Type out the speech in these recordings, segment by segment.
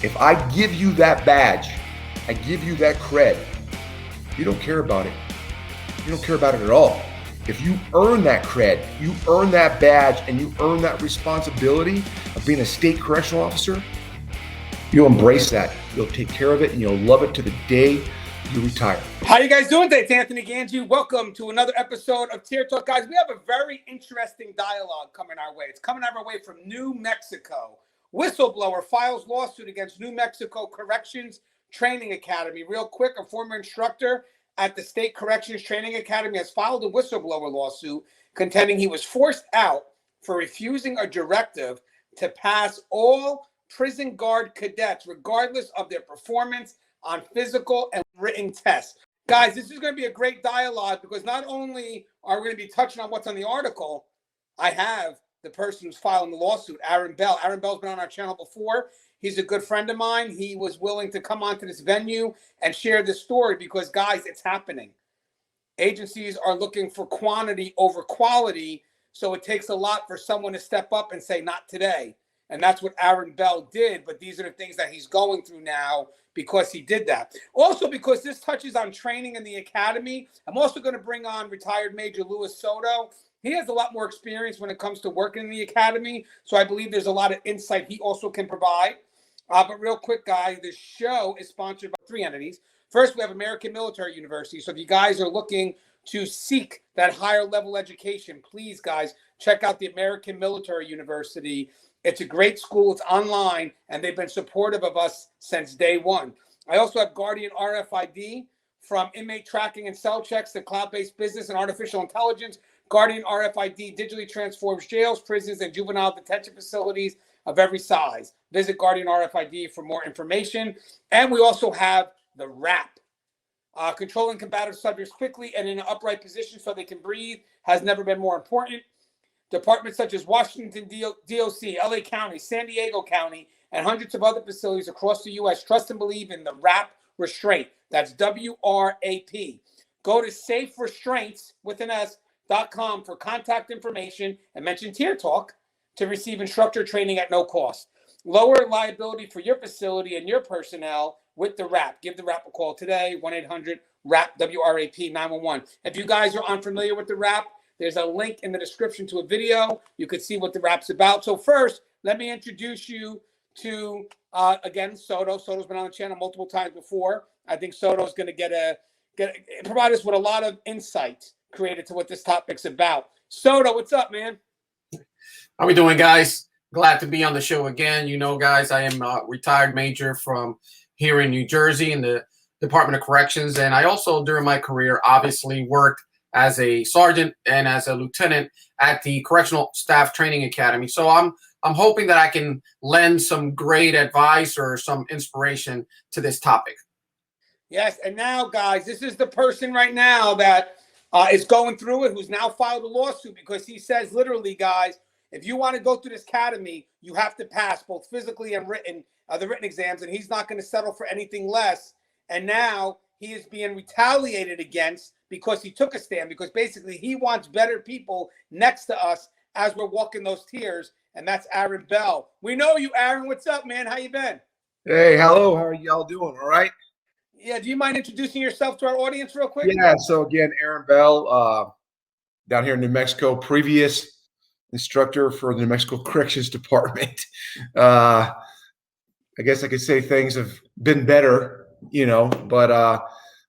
If I give you that badge, I give you that cred, you don't care about it. You don't care about it at all. If you earn that cred, you earn that badge, and you earn that responsibility of being a state correctional officer, you'll embrace that. You'll take care of it, and you'll love it to the day you retire. How you guys doing today? It's Anthony Gangi. Welcome to another episode of Tier Talk. Guys, we have a very interesting dialogue coming our way. It's coming our way from New Mexico. Whistleblower files lawsuit against New Mexico Corrections Training Academy. Real quick, a former instructor at the State Corrections Training Academy has filed a whistleblower lawsuit contending he was forced out for refusing a directive to pass all prison guard cadets, regardless of their performance on physical and written tests. Guys, this is going to be a great dialogue because not only are we going to be touching on what's on the article, I have the person who's filing the lawsuit, Aaron Bell. Aaron Bell's been on our channel before. He's a good friend of mine. He was willing to come onto this venue and share this story because, guys, it's happening. Agencies are looking for quantity over quality, so it takes a lot for someone to step up and say, not today. And that's what Aaron Bell did, but these are the things that he's going through now because he did that. Also, because this touches on training in the academy, I'm also going to bring on retired Major Luis Soto. He has a lot more experience when it comes to working in the academy, so I believe there's a lot of insight he also can provide. But real quick, guys, this show is sponsored by 3 entities. First, we have American Military University. So if you guys are looking to seek that higher level education, please, guys, check out the American Military University. It's a great school. It's online, and they've been supportive of us since day one. I also have Guardian RFID. From inmate tracking and cell checks to cloud-based business and artificial intelligence, Guardian RFID digitally transforms jails, prisons, and juvenile detention facilities of every size. Visit Guardian RFID for more information. And we also have the WRAP. Controlling combative subjects quickly and in an upright position so they can breathe has never been more important. Departments such as Washington DOC, LA County, San Diego County, and hundreds of other facilities across the U.S. trust and believe in the WRAP restraint. That's W-R-A-P. Go to saferestraints.com for contact information and mention Tier Talk to receive instructor training at no cost. Lower liability for your facility and your personnel with the WRAP. Give the WRAP a call today, 1-800-WRAP, W-R-A-P, 911. If you guys are unfamiliar with the WRAP, there's a link in the description to a video. You can see what the WRAP's about. So first, let me introduce you to, again, Soto. Soto's been on the channel multiple times before. I think Soto's going to provide us with a lot of insight created to what this topic's about. Soto, what's up, man? How we doing, guys? Glad to be on the show again. You know, guys, I am a retired major from here in New Jersey in the Department of Corrections. And I also, during my career, obviously worked as a sergeant and as a lieutenant at the Correctional Staff Training Academy. So I'm hoping that I can lend some great advice or some inspiration to this topic. Yes, and now, guys, this is the person right now that is going through it, who's now filed a lawsuit because he says literally, guys, if you want to go through this academy, you have to pass both physically and written, the written exams, and he's not going to settle for anything less. And now he is being retaliated against because he took a stand, because basically he wants better people next to us as we're walking those tiers, and that's Aaron Bell. We know you, Aaron. What's up, man? How you been? Hey, hello. How are y'all doing? All right? Yeah, do you mind introducing yourself to our audience real quick? Yeah, so again, Aaron Bell, down here in New Mexico, previous instructor for the New Mexico Corrections Department. I guess I could say things have been better, but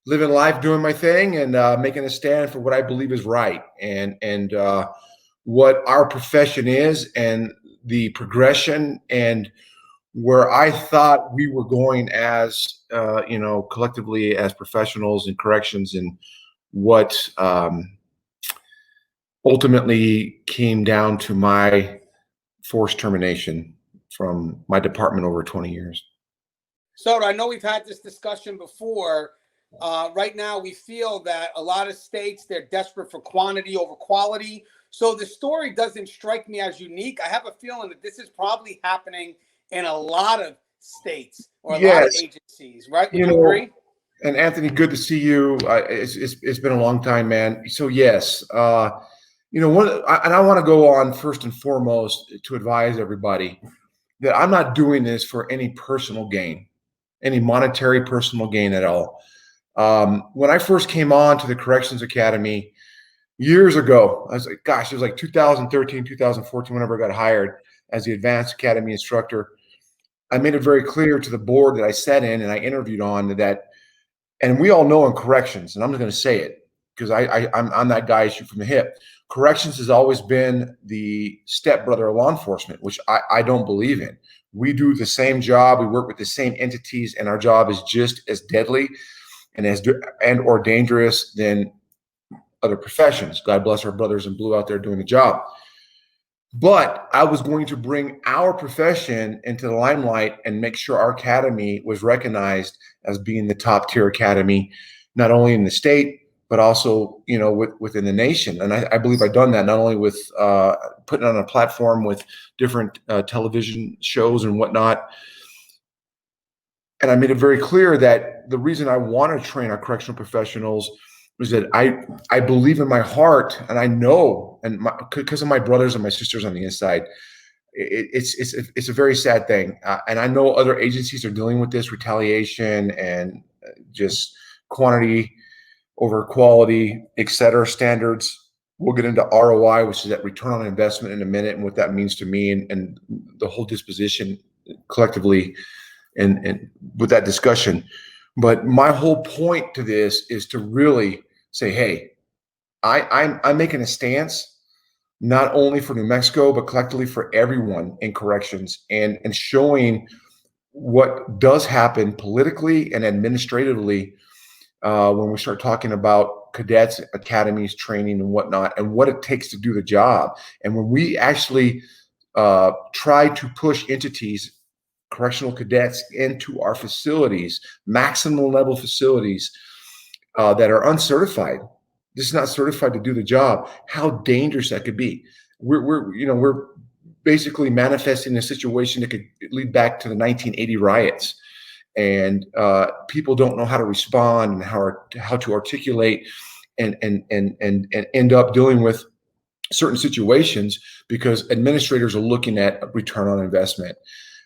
living life, doing my thing, and making a stand for what I believe is right, and what our profession is, and the progression, and where I thought we were going as, collectively as professionals in corrections, and what ultimately came down to my forced termination from my department over 20 years. So I know we've had this discussion before. Right now, we feel that a lot of states, they're desperate for quantity over quality. So the story doesn't strike me as unique. I have a feeling that this is probably happening in a lot of states or a lot of agencies, right? Would you agree? And Anthony, good to see you. It's been a long time, man. So yes, and I want to go on first and foremost to advise everybody that I'm not doing this for any personal gain, any monetary personal gain at all. When I first came on to the Corrections Academy years ago, I was like, gosh, it was like 2013, 2014, whenever I got hired as the Advanced Academy instructor. I made it very clear to the board that I sat in and I interviewed on that, and we all know in corrections, and I'm just going to say it because I'm that guy shoot from the hip. Corrections has always been the stepbrother of law enforcement, which I don't believe in. We do the same job. We work with the same entities, and our job is just as deadly and or dangerous than other professions. God bless our brothers in blue out there doing the job. But I was going to bring our profession into the limelight and make sure our academy was recognized as being the top tier academy, not only in the state, but also, within the nation. And I believe I've done that not only with putting on a platform with different television shows and whatnot. And I made it very clear that the reason I want to train our correctional professionals is that I believe in my heart, and I know, and because of my brothers and my sisters on the inside, it's a very sad thing. And I know other agencies are dealing with this retaliation and just quantity over quality, et cetera, standards. We'll get into ROI, which is that return on investment, in a minute, and what that means to me and the whole disposition collectively and with that discussion. But my whole point to this is to really say, hey, I'm making a stance, not only for New Mexico, but collectively for everyone in corrections, and showing what does happen politically and administratively when we start talking about cadets, academies, training, and whatnot, and what it takes to do the job. And when we actually try to push entities, correctional cadets, into our facilities, maximum level facilities that are uncertified, just not certified to do the job, how dangerous that could be. We're basically manifesting a situation that could lead back to the 1980 riots. And people don't know how to respond and how to articulate and end up dealing with certain situations because administrators are looking at return on investment.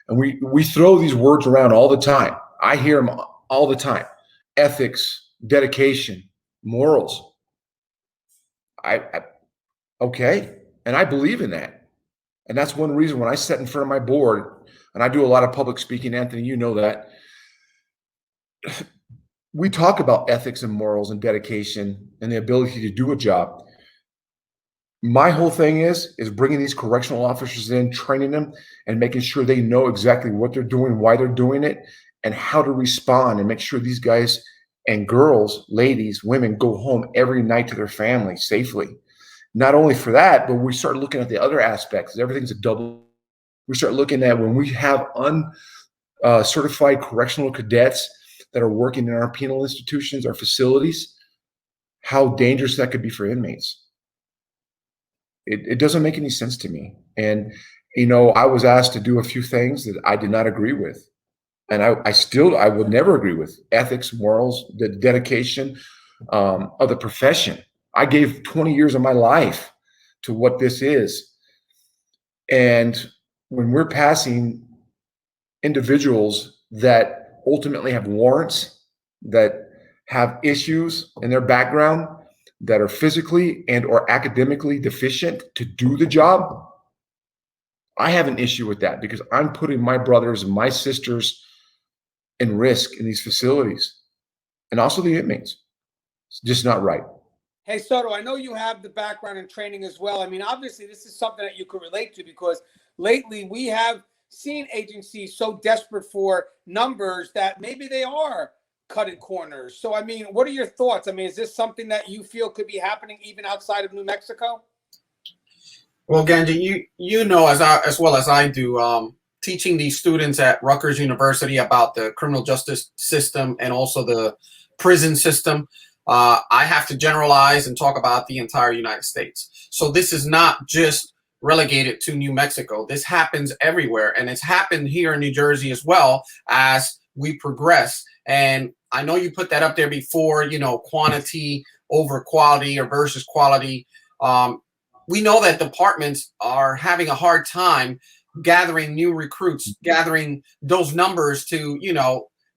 And we throw these words around all the time. I hear them all the time: ethics, dedication, morals. Okay, and I believe in that. And that's one reason when I sit in front of my board, and I do a lot of public speaking, Anthony, you know that, we talk about ethics and morals and dedication and the ability to do a job. My whole thing is bringing these correctional officers in, training them, and making sure they know exactly what they're doing, why they're doing it, and how to respond, and make sure these guys and girls, ladies, women go home every night to their families safely. Not only for that, but we start looking at the other aspects. Everything's a double. We start looking at when we have uncertified correctional cadets that are working in our penal institutions, our facilities, how dangerous that could be for inmates. It doesn't make any sense to me. And, I was asked to do a few things that I did not agree with. And I would never agree with ethics, morals, the dedication of the profession. I gave 20 years of my life to what this is. And when we're passing individuals that ultimately have warrants, that have issues in their background, that are physically and or academically deficient to do the job, I have an issue with that because I'm putting my brothers and my sisters in risk in these facilities, and also the inmates. It's just not right. Hey, Soto, I know you have the background in training as well. I mean, obviously, this is something that you could relate to because lately we have seen agencies so desperate for numbers that maybe they are cutting corners. So, I mean, what are your thoughts? I mean, is this something that you feel could be happening even outside of New Mexico? Well, Gangi, you know as well as I do, teaching these students at Rutgers University about the criminal justice system and also the prison system. I have to generalize and talk about the entire United States. So this is not just relegated to New Mexico. This happens everywhere, and it's happened here in New Jersey as well as we progress. And I know you put that up there before, quantity over quality or versus quality. We know that departments are having a hard time gathering new recruits, gathering those numbers to,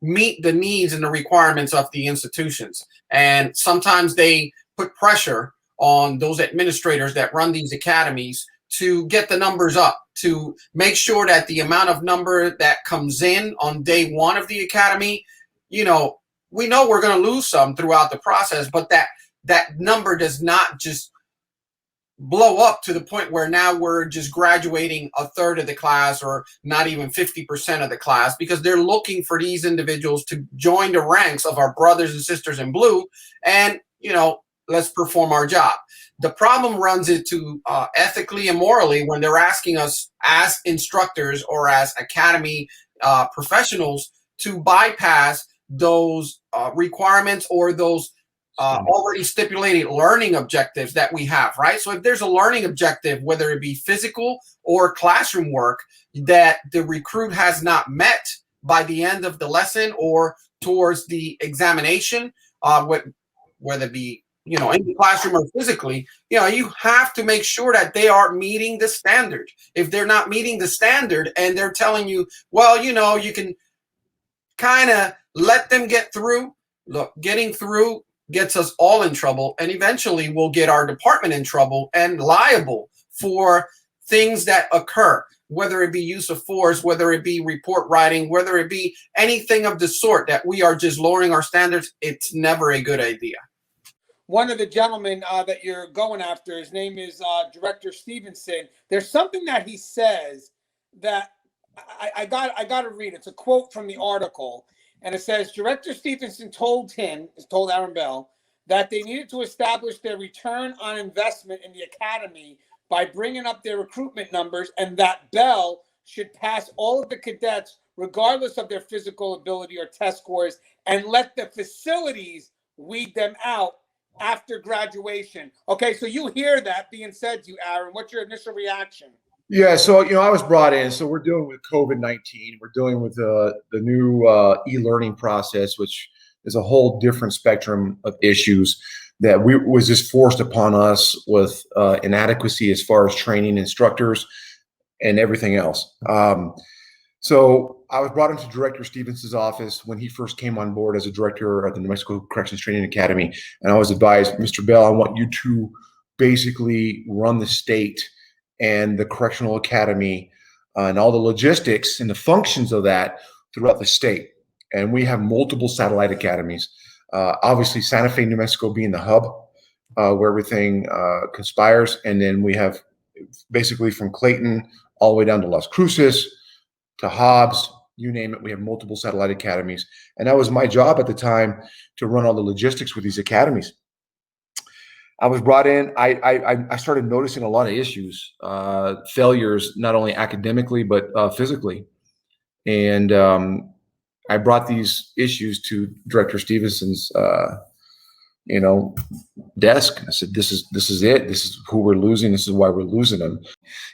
meet the needs and the requirements of the institutions. And sometimes they put pressure on those administrators that run these academies to get the numbers up, to make sure that the amount of number that comes in on day one of the academy, we know we're going to lose some throughout the process, but that number does not just blow up to the point where now we're just graduating a third of the class or not even 50% of the class, because they're looking for these individuals to join the ranks of our brothers and sisters in blue and, let's perform our job. The problem runs into ethically and morally when they're asking us as instructors or as academy professionals to bypass those requirements or those already stipulated learning objectives that we have, right? So if there's a learning objective, whether it be physical or classroom work, that the recruit has not met by the end of the lesson or towards the examination, whether it be, in the classroom or physically, you have to make sure that they are meeting the standard. If they're not meeting the standard and they're telling you, well, you can kind of let them get through. Look, getting through gets us all in trouble, and eventually we'll get our department in trouble and liable for things that occur, whether it be use of force, whether it be report writing, whether it be anything of the sort that we are just lowering our standards. It's never a good idea. One of the gentlemen that you're going after, his name is Director Stevenson. There's something that he says that I got to read. It's a quote from the article. And it says, Director Stevenson told Aaron Bell, that they needed to establish their return on investment in the academy by bringing up their recruitment numbers, and that Bell should pass all of the cadets, regardless of their physical ability or test scores, and let the facilities weed them out after graduation. Okay, so you hear that being said to you, Aaron. What's your initial reaction? Yeah, so I was brought in. So we're dealing with COVID-19. We're dealing with the new e-learning process, which is a whole different spectrum of issues that was just forced upon us with inadequacy as far as training instructors and everything else. So I was brought into Director Stevenson's office when he first came on board as a director of the New Mexico Corrections Training Academy, and I was advised, Mr. Bell, I want you to basically run the state and the correctional academy and all the logistics and the functions of that throughout the state. And we have multiple satellite academies. Obviously, Santa Fe, New Mexico being the hub where everything conspires. And then we have basically from Clayton all the way down to Las Cruces to Hobbs, you name it. We have multiple satellite academies. And that was my job at the time, to run all the logistics with these academies. I was brought in. I started noticing a lot of issues, failures, not only academically, but physically. And I brought these issues to Director Stevenson's, desk. I said, this is it. This is who we're losing. This is why we're losing them.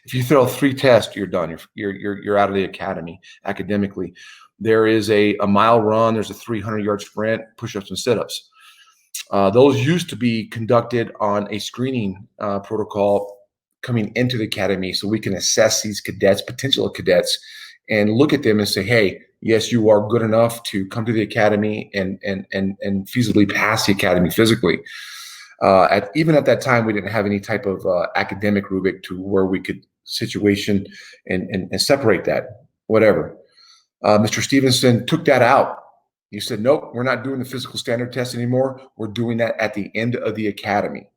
If you fail 3 tests, you're done. You're out of the academy academically. There is a mile run. There's a 300-yard sprint, push-ups and sit-ups. Those used to be conducted on a screening protocol coming into the academy, so we can assess these cadets, potential cadets, and look at them and say, hey, yes, you are good enough to come to the academy and feasibly pass the academy physically. Even at that time, we didn't have any type of academic rubric to where we could situation and separate that, whatever. Mr. Stevenson took that out. He said, nope, we're not doing the physical standard test anymore. We're doing that at the end of the academy,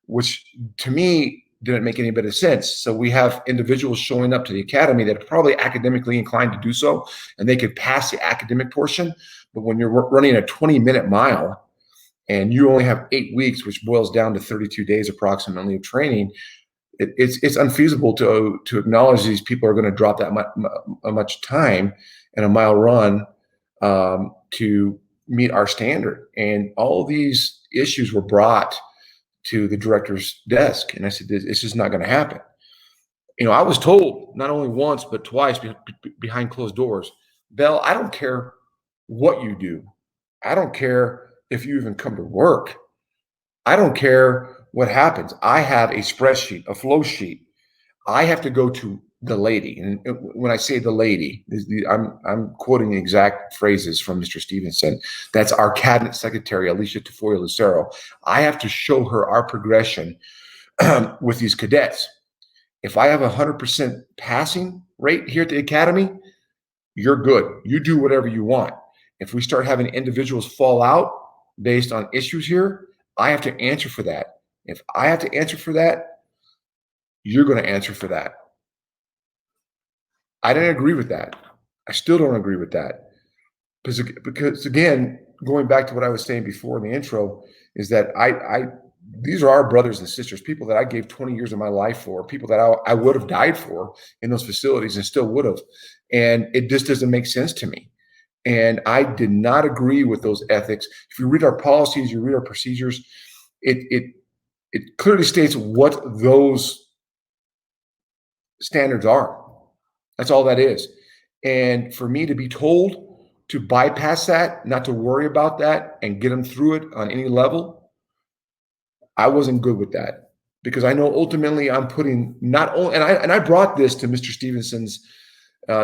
which to me didn't make any bit of sense. So we have individuals showing up to the academy that are probably academically inclined to do so, and they could pass the academic portion. But when you're running a 20-minute mile and you only have 8 weeks, which boils down to 32 days approximately of training, it's unfeasible to acknowledge these people are going to drop that much time in a mile run to meet our standard. And all of these issues were brought to the director's desk. And I said, this is not going to happen. I was told not only once, but twice behind closed doors, Bell, I don't care what you do. I don't care if you even come to work. I don't care what happens. I have a spreadsheet, a flow sheet. I have to go to the lady, and when I say the lady, I'm quoting exact phrases from Mr. Stevenson. That's our cabinet secretary, Alicia Tafoya Lucero. I have to show her our progression with these cadets. If I have 100% passing rate here at the academy, you're good. You do whatever you want. If we start having individuals fall out based on issues here, I have to answer for that. If I have to answer for that, you're going to answer for that. I didn't agree with that. I still don't agree with that. Because again, going back to what I was saying before in the intro, is that these are our brothers and sisters, people that I gave 20 years of my life for, people that I would have died for in those facilities and still would have. And it just doesn't make sense to me. And I did not agree with those ethics. If you read our policies, you read our procedures, it clearly states what those standards are. That's all that is. And for me to be told to bypass that, not to worry about that and get them through it on any level, I wasn't good with that, because I know ultimately I'm putting not only, and I brought this to Mr. Stevenson's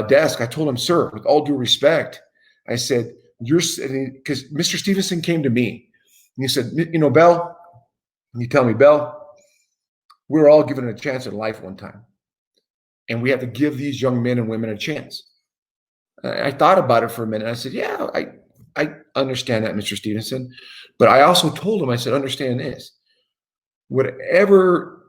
desk. I told him, sir, with all due respect, I said, you're sitting, because Mr. Stevenson came to me and he said, you know, Bell, and you tell me, Bell, we're all given a chance in life one time. And we have to give these young men and women a chance. I thought about it for a minute. I said, yeah, I understand that, Mr. Stevenson. But I also told him, I said, understand this. Whatever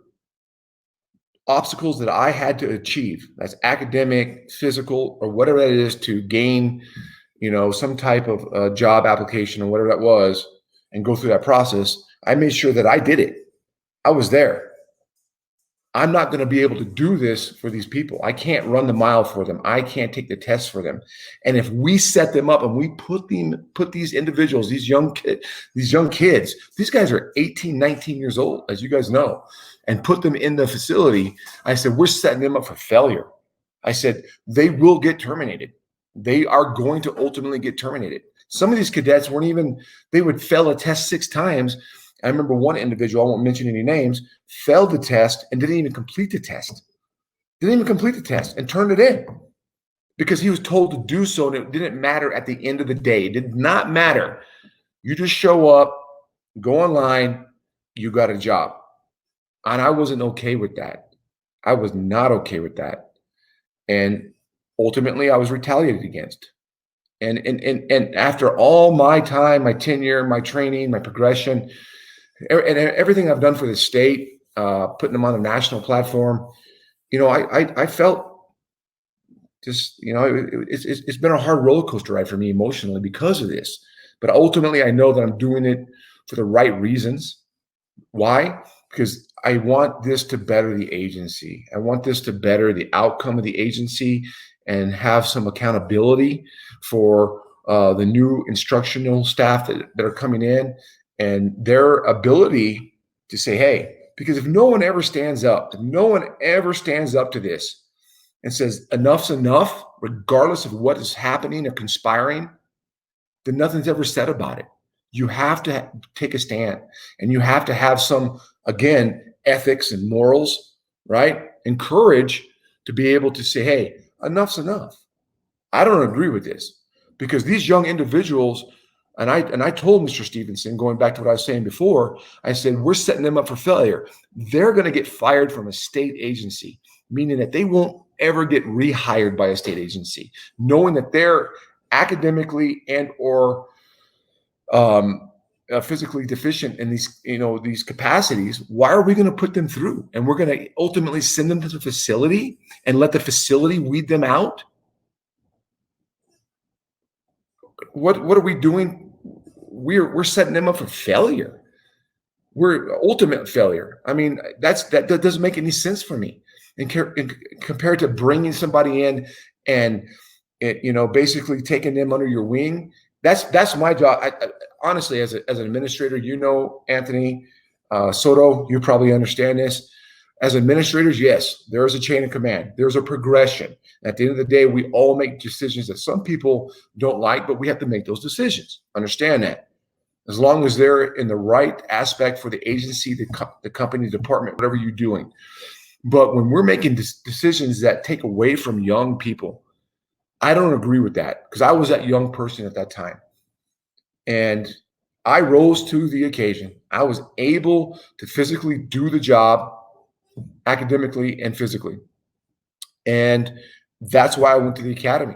obstacles that I had to achieve, that's academic, physical, or whatever that is, to gain, you know, some type of job application or whatever that was, and go through that process, I made sure that I did it. I was there. I'm not going to be able to do this for these people. I can't run the mile for them. I can't take the tests for them. And if we set them up and we put these individuals, these young kids, these guys are 18, 19 years old, as you guys know, and put them in the facility, I said, we're setting them up for failure. I said, they will get terminated. They are going to ultimately get terminated. Some of these cadets weren't even, they would fail a test 6 times. I remember one individual, I won't mention any names, failed the test and didn't even complete the test. Didn't even complete the test and turned it in because he was told to do so, and it didn't matter at the end of the day. It did not matter. You just show up, go online, you got a job. And I wasn't okay with that. I was not okay with that. And ultimately, I was retaliated against. And after all my time, my tenure, my training, my progression, and everything I've done for the state, putting them on a national platform, you know, I felt just, you know, it's been a hard roller coaster ride for me emotionally because of this. But ultimately, I know that I'm doing it for the right reasons. Why? Because I want this to better the agency. I want this to better the outcome of the agency and have some accountability for the new instructional staff that are coming in, and their ability to say, hey, because if no one ever stands up to this and says enough's enough, regardless of what is happening or conspiring, then nothing's ever said about it. You have to take a stand, and you have to have some, again, ethics and morals, right? And courage to be able to say, hey, enough's enough. I don't agree with this, because these young individuals, and I told Mr. Stevenson, going back to what I was saying before, I said, we're setting them up for failure. They're going to get fired from a state agency, meaning that they won't ever get rehired by a state agency, knowing that they're academically and or physically deficient in these, you know, these capacities. Why are we going to put them through? And we're going to ultimately send them to the facility and let the facility weed them out? What are we doing? We're setting them up for failure. We're ultimate failure. I mean, that doesn't make any sense for me. And compared to bringing somebody in and, you know, basically taking them under your wing, that's my job. Honestly, as an administrator, you know, Anthony Soto, you probably understand this. As administrators, yes, there is a chain of command. There's a progression. At the end of the day, we all make decisions that some people don't like, but we have to make those decisions. Understand that. As long as they're in the right aspect for the agency, the company, the department, whatever you're doing. But when we're making decisions that take away from young people, I don't agree with that, because I was that young person at that time. And I rose to the occasion. I was able to physically do the job academically and physically. And that's why I went to the academy.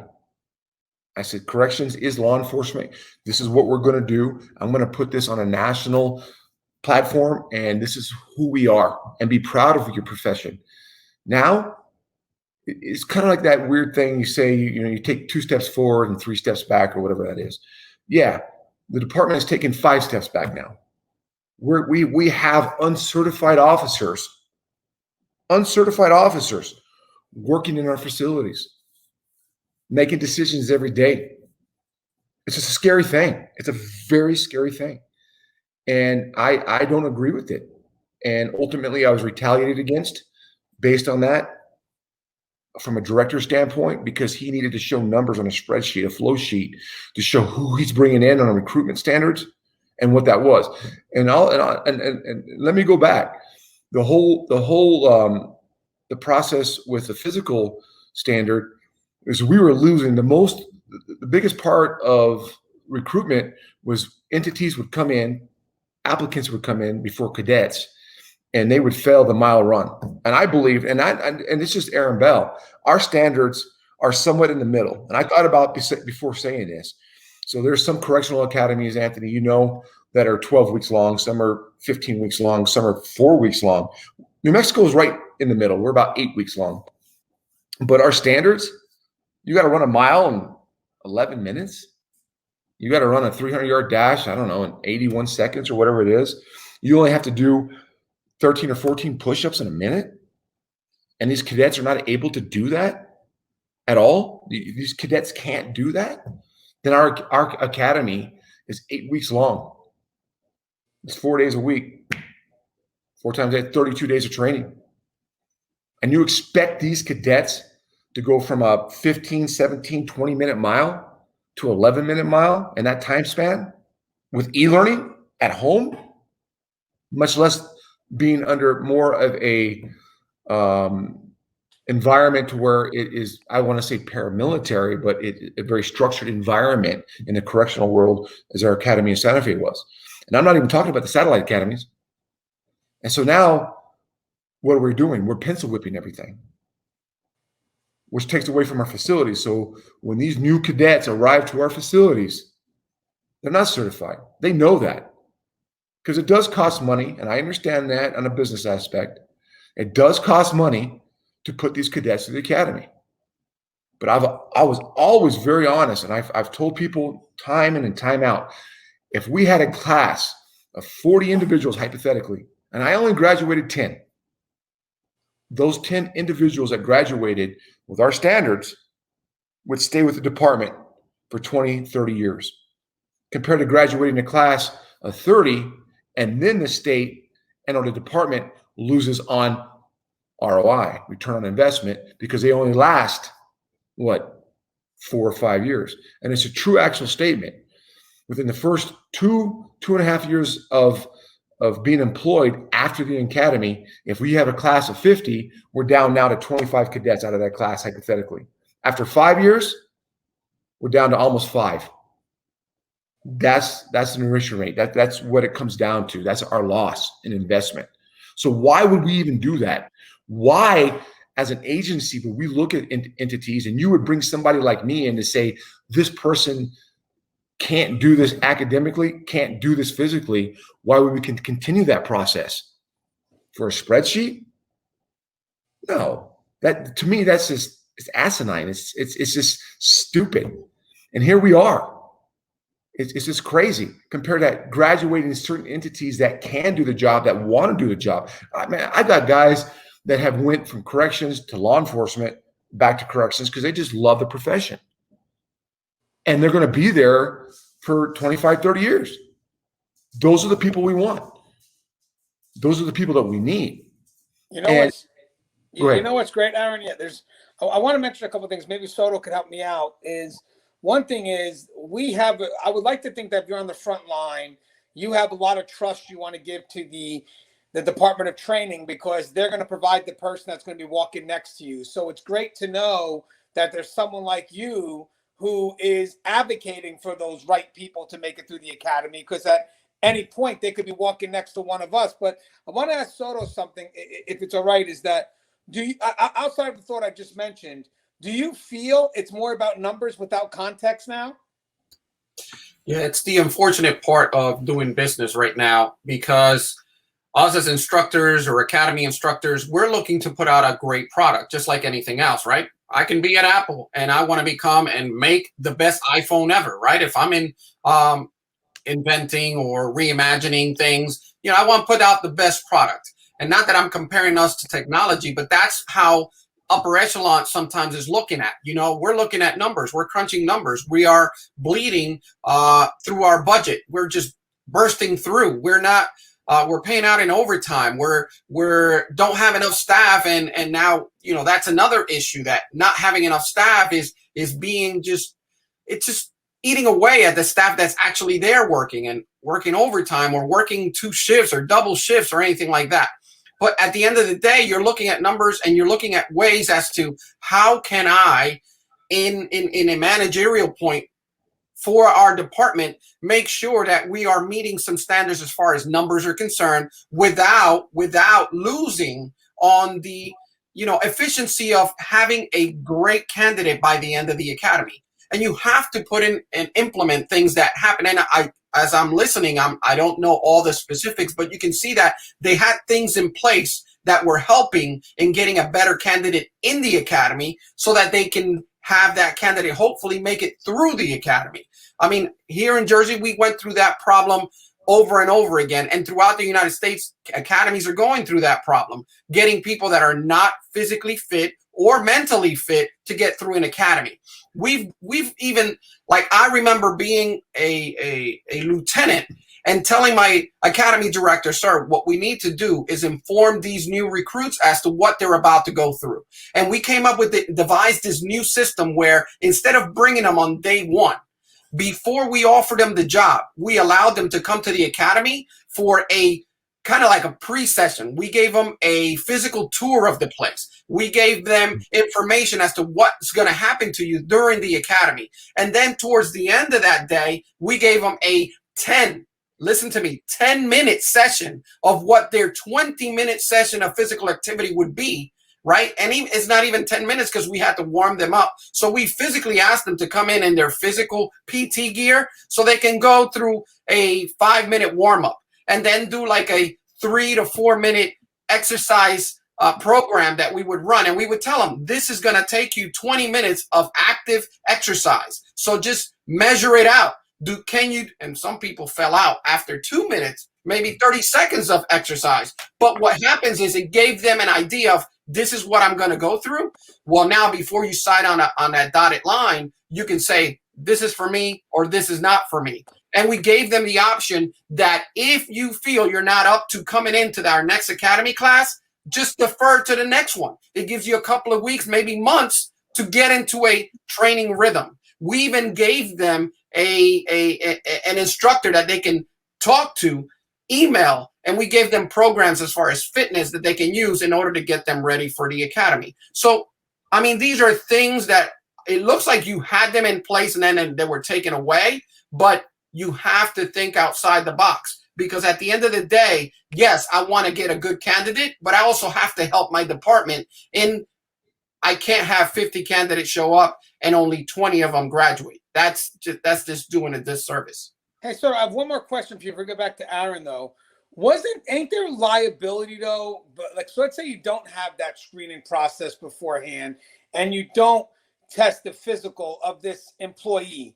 I said, corrections is law enforcement. This is what we're going to do. I'm going to put this on a national platform, and this is who we are, and be proud of your profession. Now, it's kind of like that weird thing you say, you take 2 steps forward and 3 steps back, or whatever that is. Yeah, the department has taken 5 steps back now. We have uncertified officers working in our facilities, making decisions every day. It's just a scary thing. It's a very scary thing. And I don't agree with it. And ultimately, I was retaliated against based on that from a director standpoint, because he needed to show numbers on a spreadsheet, a flow sheet, to show who he's bringing in on a recruitment standards and what that was. And let me go back. The process with the physical standard is we were losing the biggest part of recruitment was entities would come in, applicants would come in before cadets, and they would fail the mile run. And I believe, and it's just Aaron Bell, our standards are somewhat in the middle. And I thought about before saying this. So there's some correctional academies, Anthony, that are 12 weeks long. Some are 15 weeks long. Some are 4 weeks long. New Mexico is right in the middle. We're about 8 weeks long. But our standards, you got to run a mile in 11 minutes. You got to run a 300-yard dash, I don't know, in 81 seconds or whatever it is. You only have to do 13 or 14 push-ups in a minute. And these cadets are not able to do that at all. These cadets can't do that. Then our academy is 8 weeks long. It's 4 days a week, 4 times 8, 32 days of training. And you expect these cadets to go from a 15, 17, 20-minute mile to 11-minute mile in that time span with e-learning at home, much less being under more of a environment where it is, I want to say paramilitary, but a very structured environment in the correctional world, as our academy in Santa Fe was. And I'm not even talking about the satellite academies. And so now, what are we doing? We're pencil whipping everything, which takes away from our facilities. So when these new cadets arrive to our facilities, they're not certified. They know that, because it does cost money, and I understand that on a business aspect. It does cost money to put these cadets to the academy. But I was always very honest, and I've told people time in and time out, if we had a class of 40 individuals, hypothetically, and I only graduated 10, those 10 individuals that graduated with our standards would stay with the department for 20, 30 years, compared to graduating a class of 30, and then the state and/or the department loses on ROI, return on investment, because they only last, 4 or 5 years. And it's a true actual statement. Within the first 2.5 years of being employed after the academy, if we have a class of 50, we're down now to 25 cadets out of that class, hypothetically. After 5 years, we're down to almost 5. That's an attrition rate. That's what it comes down to. That's our loss in investment. So why would we even do that? Why, as an agency, would we look at entities, and you would bring somebody like me in to say, this person can't do this academically, can't do this physically? Why would we continue that process? For a spreadsheet? No. That, to me, that's just, it's asinine. It's just stupid. And here we are. It's just crazy compared to graduating certain entities that can do the job, that want to do the job. I got guys that have went from corrections to law enforcement back to corrections because they just love the profession. And they're going to be there for 25, 30 years. Those are the people we want. Those are the people that we need. You know what's great, Aaron? Yeah, I want to mention a couple of things. Maybe Soto could help me out. One thing is I would like to think that if you're on the front line, you have a lot of trust you want to give to the the Department of Training, because they're going to provide the person that's going to be walking next to you. So it's great to know that there's someone like you who is advocating for those right people to make it through the academy, because at any point they could be walking next to one of us. But I want to ask Soto something, if it's all right, is that do you, outside of the thought I just mentioned, do you feel it's more about numbers without context now? Yeah, it's the unfortunate part of doing business right now, because us as instructors or academy instructors, we're looking to put out a great product, just like anything else, right? I can be at Apple and I want to become and make the best iPhone ever, right? If I'm in inventing or reimagining things, I want to put out the best product. And not that I'm comparing us to technology, but that's how upper echelon sometimes is looking at. We're looking at numbers. We're crunching numbers. We are bleeding through our budget. We're just bursting through. We're not. We're paying out in overtime. We're don't have enough staff, and now that's another issue, that not having enough staff is being it's just eating away at the staff that's actually there working overtime, or working 2 shifts or double shifts or anything like that. But at the end of the day, you're looking at numbers and you're looking at ways as to how can I, in a managerial point for our department, make sure that we are meeting some standards as far as numbers are concerned, without losing on the efficiency of having a great candidate by the end of the academy. And you have to put in and implement things that happen. And as I'm listening, I don't know all the specifics, but you can see that they had things in place that were helping in getting a better candidate in the academy, so that they can have that candidate hopefully make it through the academy. I mean, here in Jersey, we went through that problem over and over again. And throughout the United States, academies are going through that problem, getting people that are not physically fit or mentally fit to get through an academy. We've even, like, I remember being a lieutenant and telling my academy director, sir, what we need to do is inform these new recruits as to what they're about to go through. And we came up with devised this new system where, instead of bringing them on day one, before we offered them the job, we allowed them to come to the academy for a kind of like a pre-session. We gave them a physical tour of the place. We gave them information as to what's going to happen to you during the academy. And then towards the end of that day, we gave them a 10-minute session of what their 20-minute session of physical activity would be, right? And it's not even 10 minutes, because we had to warm them up. So we physically asked them to come in their physical PT gear, so they can go through a 5-minute warm-up, and then do like a 3 to 4 minute exercise program that we would run. And we would tell them, this is going to take you 20 minutes of active exercise. So just measure it out. And some people fell out after 2 minutes, maybe 30 seconds of exercise. But what happens is it gave them an idea of, this is what I'm going to go through. Well, now before you sign on that dotted line, you can say, this is for me, or this is not for me. And we gave them the option that if you feel you're not up to coming into our next academy class, just defer to the next one. It gives you a couple of weeks, maybe months, to get into a training rhythm. We even gave them an instructor that they can talk to, email, and we gave them programs as far as fitness that they can use in order to get them ready for the academy. So, I mean, these are things that it looks like you had them in place and then they were taken away, but you have to think outside the box, because at the end of the day, yes, I want to get a good candidate, but I also have to help my department. And I can't have 50 candidates show up and only 20 of them graduate. That's just doing a disservice. Hey, sir, I have one more question for you. If we go back to Aaron, though, ain't there liability though? But so let's say you don't have that screening process beforehand, and you don't test the physical of this employee.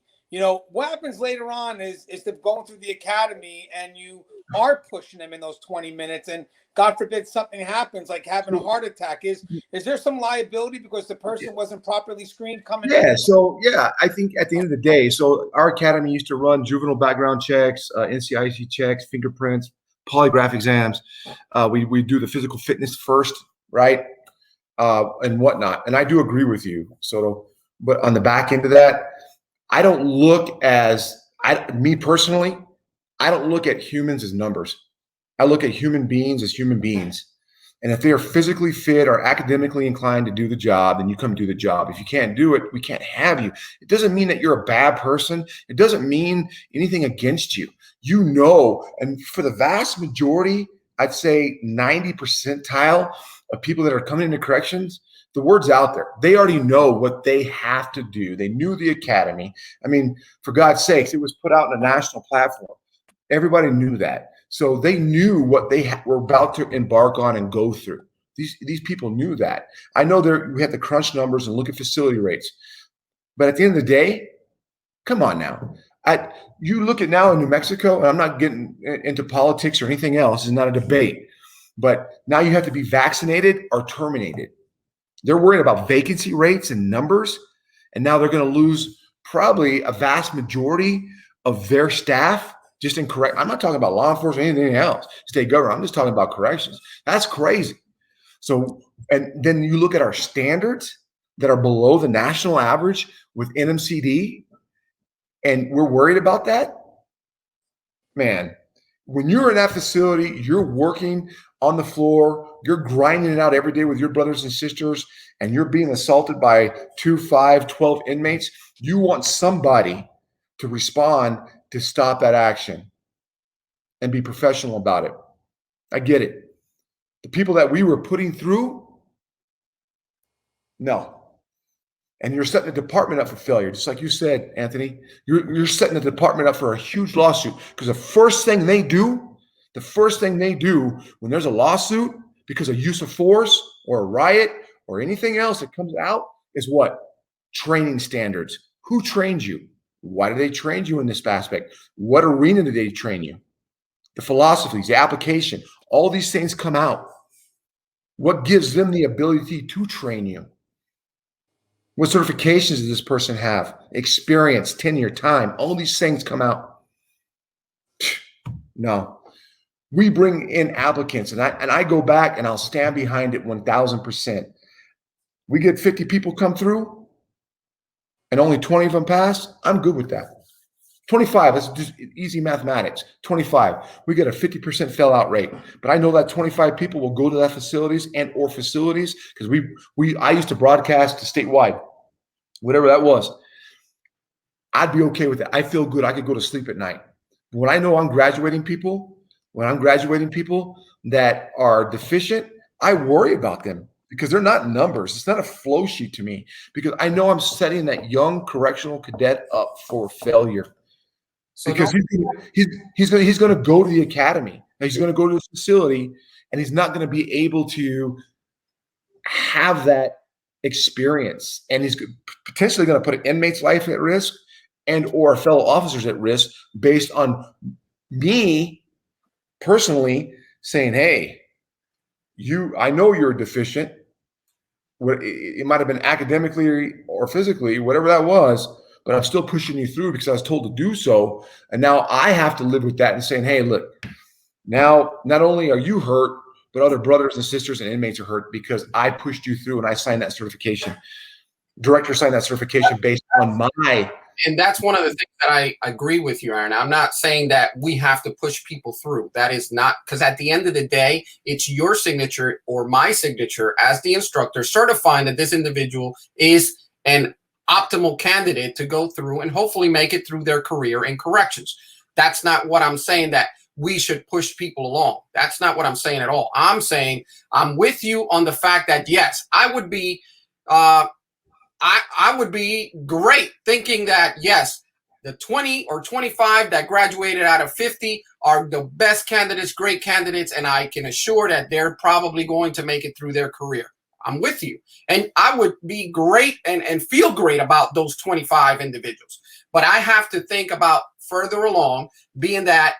What happens later on is them going through the academy, and you are pushing them in those 20 minutes, and God forbid something happens, like having a heart attack. Is there some liability because the person wasn't properly screened coming in? Yeah. So, I think at the end of the day, so our academy used to run juvenile background checks, NCIC checks, fingerprints, polygraph exams. We do the physical fitness first, right? And whatnot. And I do agree with you, Soto. But on the back end of that, I don't look me personally, I don't look at humans as numbers. I look at human beings as human beings. And if they are physically fit or academically inclined to do the job, then you come do the job. If you can't do it, we can't have you. It doesn't mean that you're a bad person. It doesn't mean anything against you. You know, and for the vast majority, I'd say 90 percentile of people that are coming into corrections, the word's out there. They already know what they have to do. They knew the academy. I mean, for God's sakes, it was put out on a national platform. Everybody knew that. So they knew what they were about to embark on and go through. These people knew that. I know we have to crunch numbers and look at facility rates. But at the end of the day, come on now. You look at now in New Mexico, and I'm not getting into politics or anything else. It's not a debate. But now you have to be vaccinated or terminated. They're worried about vacancy rates and numbers. And now they're going to lose probably a vast majority of their staff just in correct. I'm not talking about law enforcement or anything else, state government. I'm just talking about corrections. That's crazy. So, and then you look at our standards that are below the national average with NMCD, and we're worried about that. Man, when you're in that facility, you're working on the floor, you're grinding it out every day with your brothers and sisters, and you're being assaulted by 2, 5, 12 inmates. You want somebody to respond to stop that action and be professional about it. I get it. The people that we were putting through, no. And you're setting the department up for failure. Just like you said, Anthony, you're setting the department up for a huge lawsuit, because the first thing they do when there's a lawsuit because of use of force or a riot or anything else that comes out is what? Training standards. Who trained you? Why do they train you in this aspect? What arena do they train you? The philosophies, the application, all these things come out. What gives them the ability to train you? What certifications does this person have? Experience, tenure, time, all these things come out. No. We bring in applicants, and I go back and I'll stand behind it 1,000%. We get 50 people come through and only 20 of them pass. I'm good with that. 25, that's just easy mathematics. 25, we get a 50% fail out rate. But I know that 25 people will go to that facilities because I used to broadcast to statewide, whatever that was. I'd be okay with that. I feel good. I could go to sleep at night. But when I know I'm graduating people that are deficient, I worry about them because they're not numbers. It's not a flow sheet to me, because I know I'm setting that young correctional cadet up for failure. So because he's going to go to the academy, he's going to go to this facility, and he's not going to be able to have that experience, and he's potentially going to put an inmate's life at risk and or fellow officers at risk based on me personally saying, hey, I know you're deficient. It might have been academically or physically, whatever that was, but I'm still pushing you through because I was told to do so. And now I have to live with that and saying, hey, look, now not only are you hurt, but other brothers and sisters and inmates are hurt because I pushed you through and I signed that certification. Director signed that certification based on my. And that's one of the things that I agree with you, Aaron. I'm not saying that we have to push people through. That is not, because at the end of the day, it's your signature or my signature as the instructor certifying that this individual is an optimal candidate to go through and hopefully make it through their career in corrections. That's not what I'm saying, that we should push people along. That's not what I'm saying at all. I'm saying I'm with you on the fact that, yes, I would be I would be great thinking that, yes, the 20 or 25 that graduated out of 50 are the best candidates, great candidates, and I can assure that they're probably going to make it through their career. I'm with you. And I would be great and feel great about those 25 individuals. But I have to think about further along, being that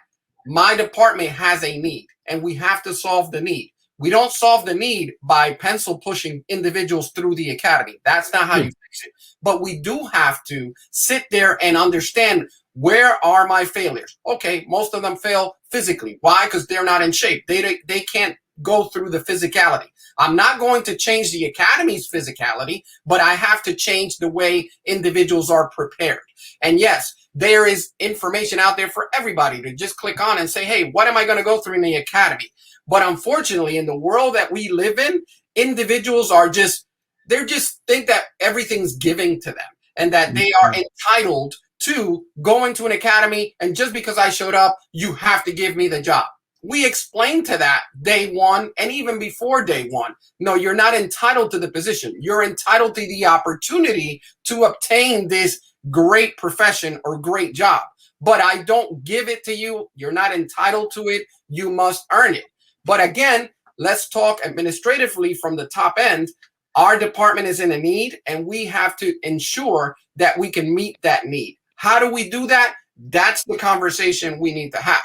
my department has a need, and we have to solve the need. We don't solve the need by pencil pushing individuals through the academy. That's not how you fix it. But we do have to sit there and understand, where are my failures? Okay, most of them fail physically. Why? Because they're not in shape. They can't go through the physicality. I'm not going to change the academy's physicality, but I have to change the way individuals are prepared. And yes, there is information out there for everybody to just click on and say, hey, what am I going to go through in the academy? But unfortunately, in the world that we live in, individuals are just think that everything's giving to them and that they are entitled to go into an academy. And just because I showed up, you have to give me the job. We explained to that day one and even before day one. No, you're not entitled to the position. You're entitled to the opportunity to obtain this great profession or great job. But I don't give it to you. You're not entitled to it. You must earn it. But again, let's talk administratively from the top end. Our department is in a need, and we have to ensure that we can meet that need. How do we do that? That's the conversation we need to have.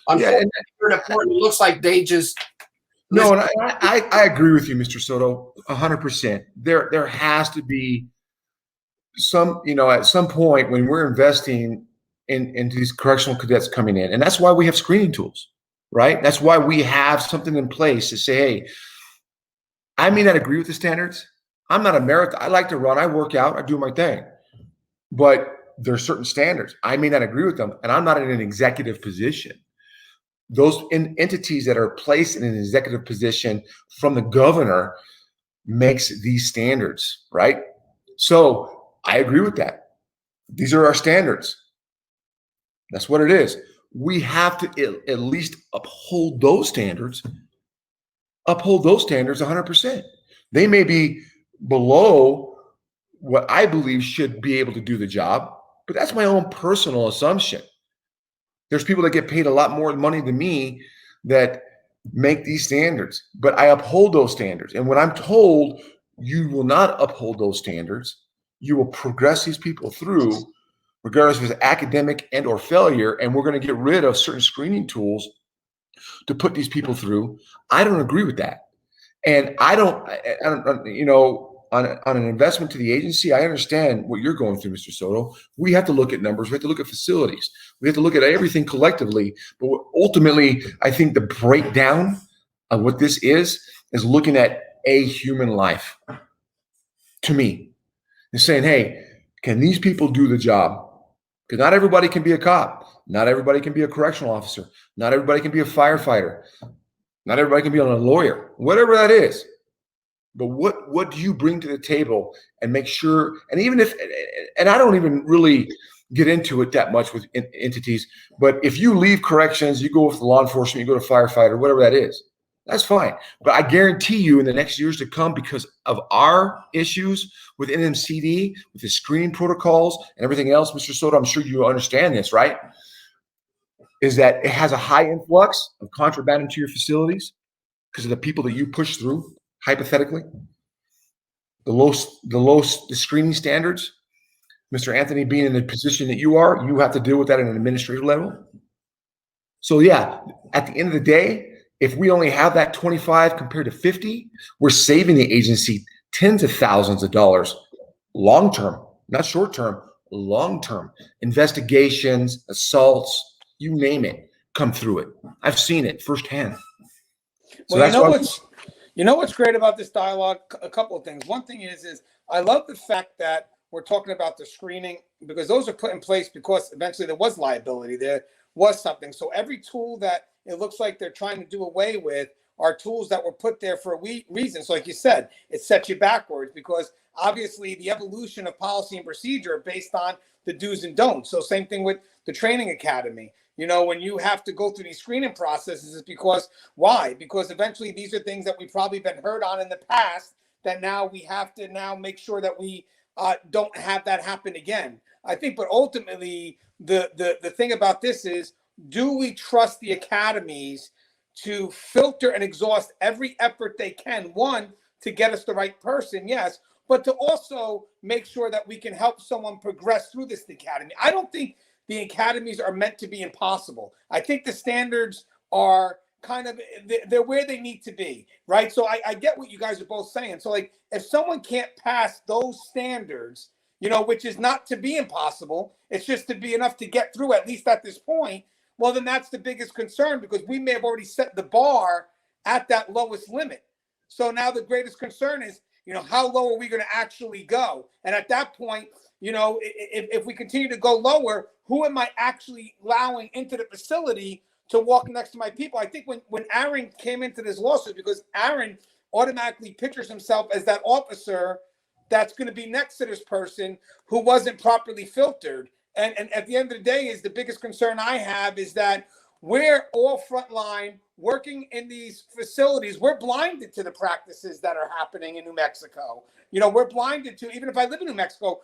Unfortunately, your department looks like they just no. And I agree with you, Mr. Soto, 100%. There has to be some, at some point when we're investing into these correctional cadets coming in, and that's why we have screening tools, right? That's why we have something in place to say, hey, I may not agree with the standards. I'm not a marathon. I like to run. I work out. I do my thing. But there's certain standards. I may not agree with them, and I'm not in an executive position. Those entities that are placed in an executive position from the governor makes these standards, right? So I agree with that. These are our standards. That's what it is. We have to at least uphold those standards. Uphold those standards 100%. They may be below what I believe should be able to do the job, but that's my own personal assumption. There's people that get paid a lot more money than me that make these standards, but I uphold those standards. And when I'm told you will not uphold those standards, you will progress these people through, regardless if it's academic and or failure, and we're going to get rid of certain screening tools to put these people through. I don't agree with that. And I don't on an investment to the agency, I understand what you're going through, Mr. Soto. We have to look at numbers. We have to look at facilities. We have to look at everything collectively. But ultimately, I think the breakdown of what this is looking at a human life. To me, and saying, hey, can these people do the job? Because not everybody can be a cop. Not everybody can be a correctional officer. Not everybody can be a firefighter. Not everybody can be a lawyer, whatever that is. But what do you bring to the table and make sure, and even if, and I don't even really get into it that much with entities, but if you leave corrections, you go with the law enforcement, you go to firefighter, whatever that is, that's fine. But I guarantee you in the next years to come, because of our issues with NMCD, with the screening protocols and everything else, Mr. Soto, I'm sure you understand this, right? Is that it has a high influx of contraband into your facilities because of the people that you push through, hypothetically. The screening standards. Mr. Anthony, being in the position that you are, you have to deal with that at an administrative level. So yeah, at the end of the day, if we only have that 25 compared to 50, we're saving the agency tens of thousands of dollars long-term, not short-term, long-term. Investigations, assaults, you name it, come through it. I've seen it firsthand. So well, you know what's great about this dialogue? A couple of things. One thing is I love the fact that we're talking about the screening, because those are put in place because eventually there was liability. There was something. So every tool that it looks like they're trying to do away with are tools that were put there for a reason. So like you said, it sets you backwards, because obviously the evolution of policy and procedure are based on the do's and don'ts. So same thing with the training academy. You know, when you have to go through these screening processes, it's because why? Because eventually these are things that we've probably been heard on in the past that now we have to now make sure that we don't have that happen again. I think, but ultimately the thing about this is, do we trust the academies to filter and exhaust every effort they can? One, to get us the right person, yes, but to also make sure that we can help someone progress through this academy. I don't think the academies are meant to be impossible. I think the standards are kind of, they're where they need to be, right? So I get what you guys are both saying. So like, if someone can't pass those standards, you know, which is not to be impossible, it's just to be enough to get through, at least at this point, well, then that's the biggest concern, because we may have already set the bar at that lowest limit. So now the greatest concern is, you know, how low are we going to actually go? And at that point, you know, if we continue to go lower, who am I actually allowing into the facility to walk next to my people? I think when Aaron came into this lawsuit, because Aaron automatically pictures himself as that officer that's going to be next to this person who wasn't properly filtered. And at the end of the day, is the biggest concern I have is that we're all frontline working in these facilities. We're blinded to the practices that are happening in New Mexico. You know, we're blinded to, even if I live in New Mexico,